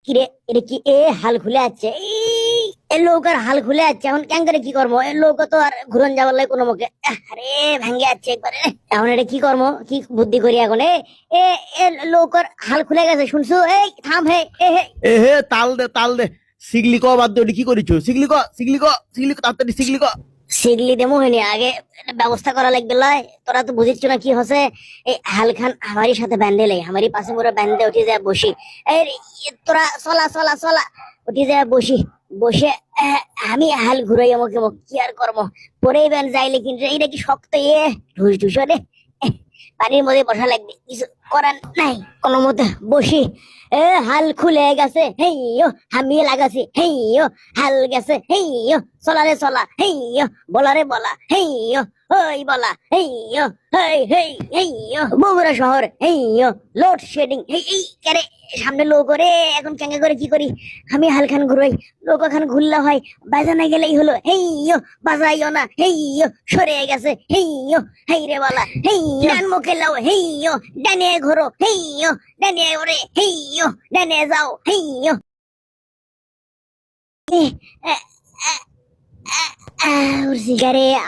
কিরে এটা কি এ হাল খুলে আছে এ লোক আর হাল খুলে আছে এখন কেন করে কি করবো এ লোক তো আর ঘুরন যাবার লাগে কোনো মুখে আরে ভাঙ্গে যাচ্ছে একবারে এখন এটা কি করবো কি বুদ্ধি করি এখন এ এ লোক আর হাল খুলে গেছে শুনছো এই থাম হে এ হে এ হে তাল দে সিগলি ক বাদ দে, ওটি কি করিছো? সিগলি ক তাড়াতাড়ি সিগলি ক। শিগলি দেমো হয়নি আগে একটা ব্যবস্থা করা লাগবে লাই তোরা তো বুঝিস না কি হচ্ছে এই হাল খান আমারই সাথে ব্যান্ডে লাই আমারই পাশে মোরা ব্যান্ডে উঠে যায় বসি এই তোরা চলা উঠে যায় বসি বসে আমি হাল ঘুরাই আমাকে কি আর করবো পরেই ব্যান্ড যাইলে কিন্তু এইটা কি শক্ত ঢুস ঢুস রে পানির মধ্যে বসা লাগবে কিছু করার নাই কোনো মতে বসি হাল খুলে গেছে হেইয়ো হামিয়ে লাগাছি হেইয়ো হাল গেছে হেইয়ো চলা হেইয়ো বলারে বলা হেইয়ো ওই বলা হেইয়ো হেইয়ো বগুড়া শহর হেইয়ো লোড শেডিং এই কেরে সামনে লোক করে এখন কেঙ্গা করে কি করি আমি হালখান ঘুরোই লোক এখন ঘুরলে হয় বাজানা গেলেই হলো হেইয়ো বাজাইও না হেইয়ো সরে গেছে হেইয়ো হেই রে বলা হেইয়ো ডান মুখে লাও হেইয়ো ডানে ঘোরো হেইয়ো ডানে ওরে হেইয়ো ডানে যাও হেইয়ো উড়ছি গারে